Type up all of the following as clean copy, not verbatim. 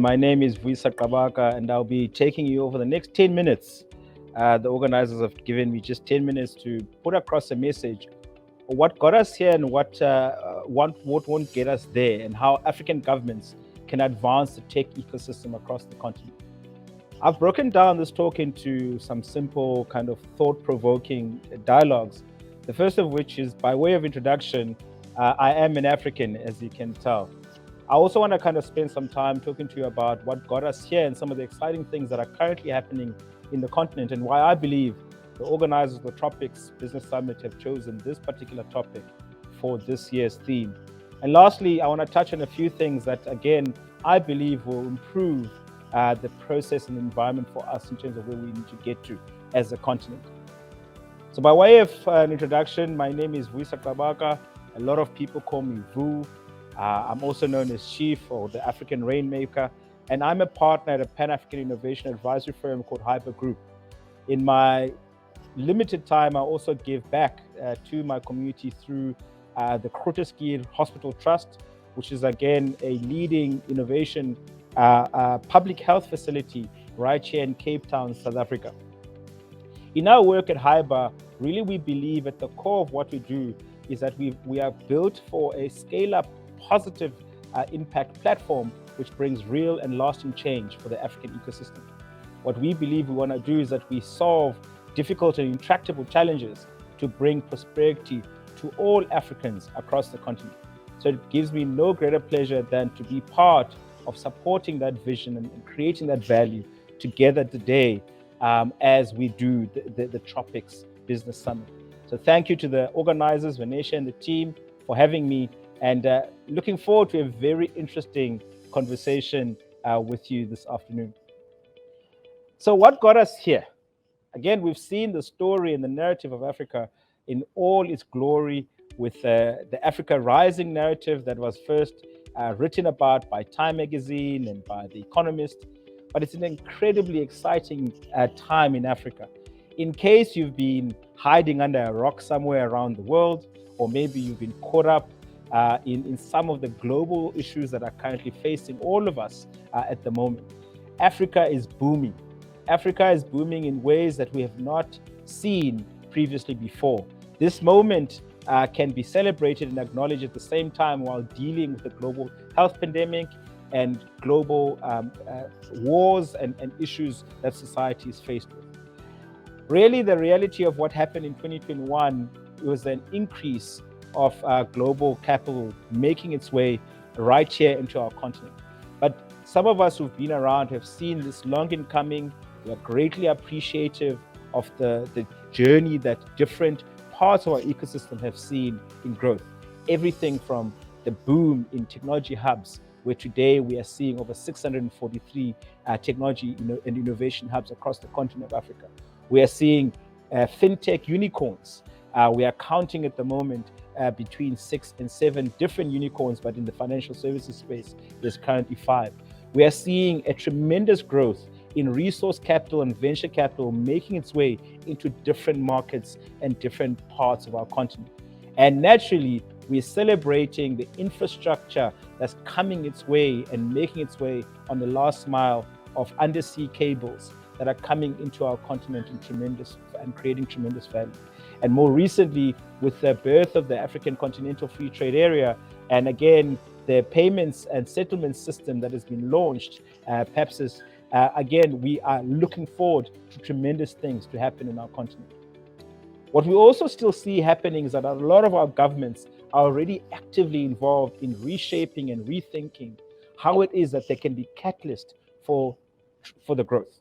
My name is Vuyisa Qabaka, and I'll be taking you over the next 10 minutes. The organizers have given me just 10 minutes to put across a message of what got us here and what won't get us there, and how African governments can advance the tech ecosystem across the continent. I've broken down this talk into some simple kind of thought-provoking dialogues. The first of which is, by way of introduction, I am an African, as you can tell. I also want to kind of spend some time talking to you about what got us here and some of the exciting things that are currently happening in the continent, and why I believe the organizers of the Tropics Business Summit have chosen this particular topic for this year's theme. And lastly, I want to touch on a few things that, again, I believe will improve the process and the environment for us in terms of where we need to get to as a continent. So by way of an introduction, my name is Vuyisa Qabaka. A lot of people call me Vu. I'm also known as Chief, or the African Rainmaker, and I'm a partner at a Pan-African innovation advisory firm called HYBR Group. In my limited time, I also give back to my community through the Grooterschuur Hospital Trust, which is again a leading innovation public health facility right here in Cape Town, South Africa. In our work at HYBR, really we believe at the core of what we do is that we are built for a scale-up positive impact platform which brings real and lasting change for the African ecosystem. What we believe we want to do is that we solve difficult and intractable challenges to bring prosperity to all Africans across the continent. So it gives me no greater pleasure than to be part of supporting that vision and creating that value together today as we do the Tropics Business Summit. So thank you to the organizers, Vanessa and the team, for having me, and looking forward to a very interesting conversation with you this afternoon. So what got us here? Again, we've seen the story and the narrative of Africa in all its glory with the Africa Rising narrative that was first written about by Time magazine and by The Economist. But it's an incredibly exciting time in Africa. In case you've been hiding under a rock somewhere around the world, or maybe you've been caught up in some of the global issues that are currently facing all of us at the moment, Africa is booming. Africa is booming in ways that we have not seen previously before. This moment can be celebrated and acknowledged at the same time while dealing with the global health pandemic and global wars and issues that society is faced with. Really, the reality of what happened in 2021 was an increase of global capital making its way right here into our continent. But some of us who've been around have seen this long in coming. We are greatly appreciative of the journey that different parts of our ecosystem have seen in growth. Everything from the boom in technology hubs, where today we are seeing over 643 technology and innovation hubs across the continent of Africa. We are seeing fintech unicorns. We are counting at the moment between 6 and 7 different unicorns, but in the financial services space, there's currently 5. We are seeing a tremendous growth in resource capital and venture capital making its way into different markets and different parts of our continent. And naturally, we're celebrating the infrastructure that's coming its way and making its way on the last mile of undersea cables that are coming into our continent and creating tremendous value. And more recently, with the birth of the African Continental Free Trade Area, and again, the payments and settlement system that has been launched, PAPSIS, again, we are looking forward to tremendous things to happen in our continent. What we also still see happening is that a lot of our governments are already actively involved in reshaping and rethinking how it is that they can be catalyst for the growth.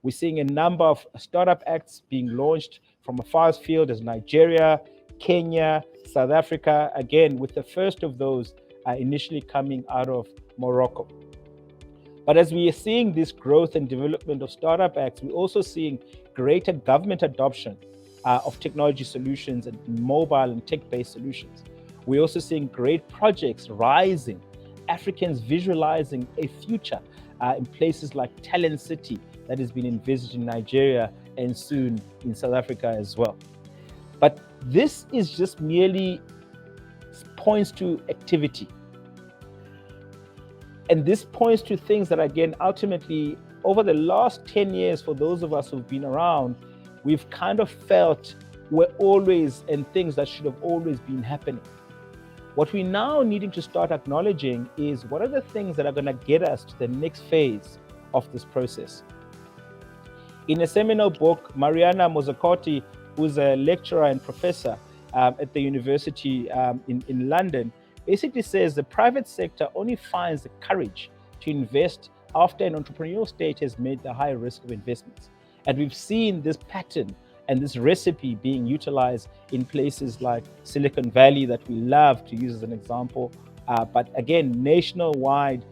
We're seeing a number of startup acts being launched from a far field as Nigeria, Kenya, South Africa, again, with the first of those initially coming out of Morocco. But as we are seeing this growth and development of startup acts, we're also seeing greater government adoption of technology solutions and mobile and tech-based solutions. We're also seeing great projects rising, Africans visualizing a future in places like Talent City that has been envisaged in Nigeria and soon in South Africa as well. But this is just merely points to activity. And this points to things that, again, ultimately, over the last 10 years, for those of us who've been around, we've kind of felt were always, and things that should have always been happening. What we now needing to start acknowledging is what are the things that are going to get us to the next phase of this process. In a seminal book, Mariana Mazzucato, who's a lecturer and professor at the university in London, basically says the private sector only finds the courage to invest after an entrepreneurial state has made the high risk of investments. And we've seen this pattern and this recipe being utilized in places like Silicon Valley that we love to use as an example. But again, nationwide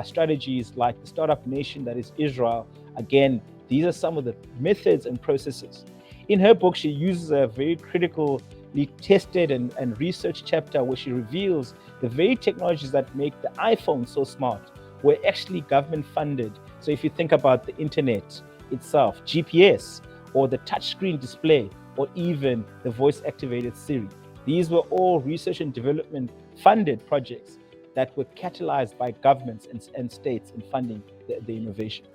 strategies like the startup nation that is Israel, again, these are some of the methods and processes. In her book, she uses a very critically tested and researched chapter where she reveals the very technologies that make the iPhone so smart were actually government funded. So if you think about the internet itself, GPS, or the touchscreen display, or even the voice-activated Siri, these were all research and development funded projects that were catalyzed by governments and states in funding the innovation.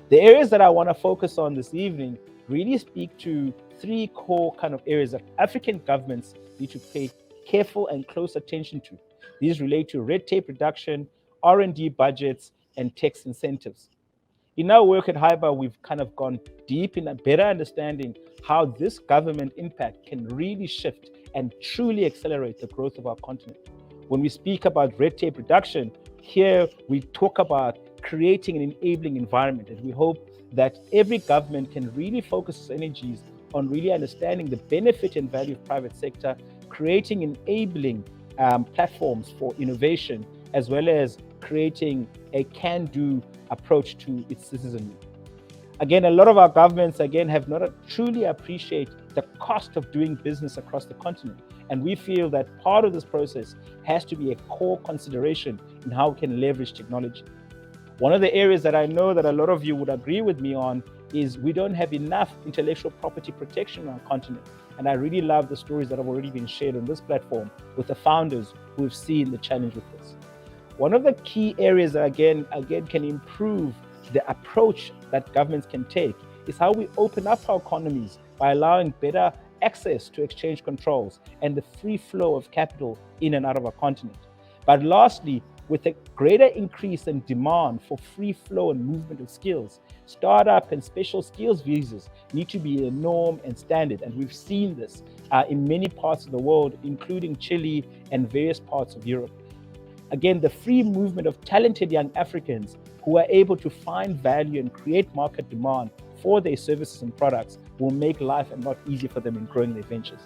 The areas that I want to focus on this evening really speak to three core kind of areas that African governments need to pay careful and close attention to. These relate to red tape reduction, R&D budgets, and tax incentives. In our work at HYBR, we've kind of gone deep in a better understanding how this government impact can really shift and truly accelerate the growth of our continent. When we speak about red tape reduction, here we talk about creating an enabling environment, and we hope that every government can really focus its energies on really understanding the benefit and value of private sector, creating enabling platforms for innovation, as well as creating a can-do approach to its citizenry. Again, a lot of our governments, again, have not truly appreciate the cost of doing business across the continent. And we feel that part of this process has to be a core consideration in how we can leverage technology. One of the areas that I know that a lot of you would agree with me on is we don't have enough intellectual property protection on our continent. And I really love the stories that have already been shared on this platform with the founders who have seen the challenge with this. One of the key areas that again can improve the approach that governments can take is how we open up our economies by allowing better access to exchange controls and the free flow of capital in and out of our continent. But lastly, with a greater increase in demand for free flow and movement of skills, startup and special skills visas need to be a norm and standard. And we've seen this in many parts of the world, including Chile and various parts of Europe. Again, the free movement of talented young Africans who are able to find value and create market demand for their services and products will make life a lot easier for them in growing their ventures.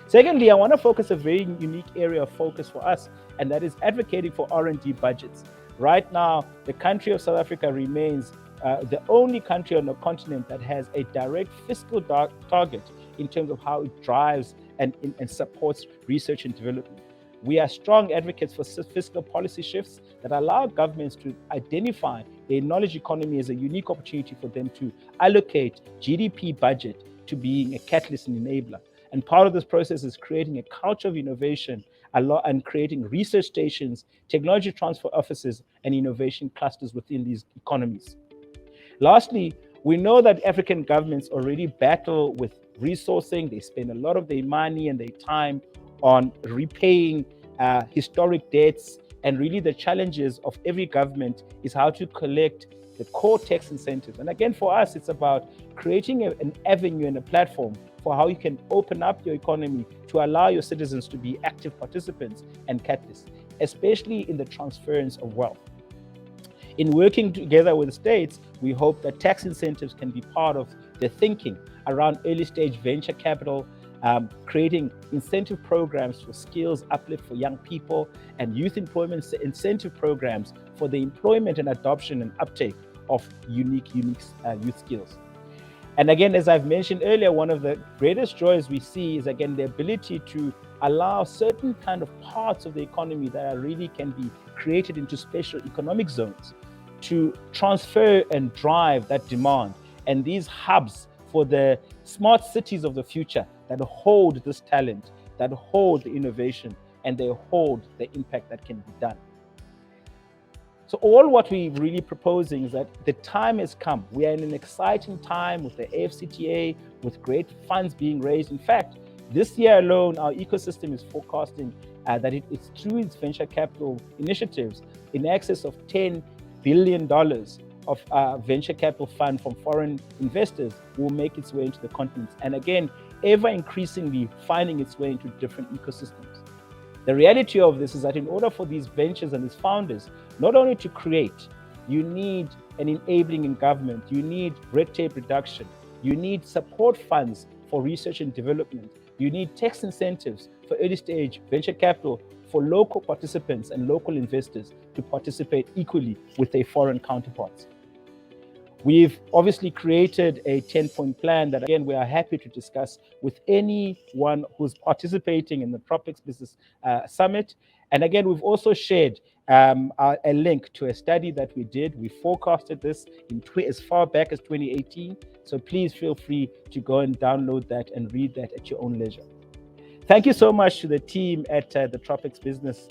Secondly, I want to focus a very unique area of focus for us, and that is advocating for R&D budgets. Right now, the country of South Africa remains the only country on the continent that has a direct fiscal target in terms of how it drives and supports research and development. We are strong advocates for fiscal policy shifts that allow governments to identify the knowledge economy as a unique opportunity for them to allocate GDP budget to being a catalyst and enabler. And part of this process is creating a culture of innovation and creating research stations, technology transfer offices, and innovation clusters within these economies. Lastly, we know that African governments already battle with resourcing. They spend a lot of their money and their time on repaying historic debts, and really the challenges of every government is how to collect the core tax incentives. And again, for us, it's about creating an avenue and a platform for how you can open up your economy to allow your citizens to be active participants and catalysts, especially in the transference of wealth. In working together with the states, we hope that tax incentives can be part of the thinking around early stage venture capital, creating incentive programs for skills uplift for young people, and youth employment incentive programs for the employment and adoption and uptake of unique youth skills. And again, as I've mentioned earlier, one of the greatest joys we see is again the ability to allow certain kind of parts of the economy that are really can be created into special economic zones to transfer and drive that demand. And these hubs for the smart cities of the future that hold this talent, that hold the innovation, and they hold the impact that can be done. So all what we're really proposing is that the time has come. We are in an exciting time with the AFCTA, with great funds being raised. In fact, this year alone, our ecosystem is forecasting that it's through its venture capital initiatives in excess of $10 billion of venture capital fund from foreign investors will make its way into the continent. And again, ever increasingly finding its way into different ecosystems. The reality of this is that in order for these ventures and these founders, not only to create, you need an enabling in government, you need red tape reduction, you need support funds for research and development, you need tax incentives for early stage venture capital for local participants and local investors to participate equally with their foreign counterparts. We've obviously created a 10-point plan that, again, we are happy to discuss with anyone who's participating in the Tropics Business Summit. And again, we've also shared a link to a study that we did. We forecasted this as far back as 2018. So please feel free to go and download that and read that at your own leisure. Thank you so much to the team at the Tropics Business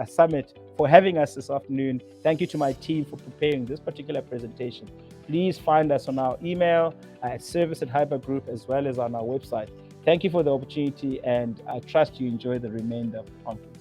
Summit for having us this afternoon. Thank you to my team for preparing this particular presentation. Please find us on our email at service@HYBR Group, as well as on our website. Thank you for the opportunity, and I trust you enjoy the remainder of the conference.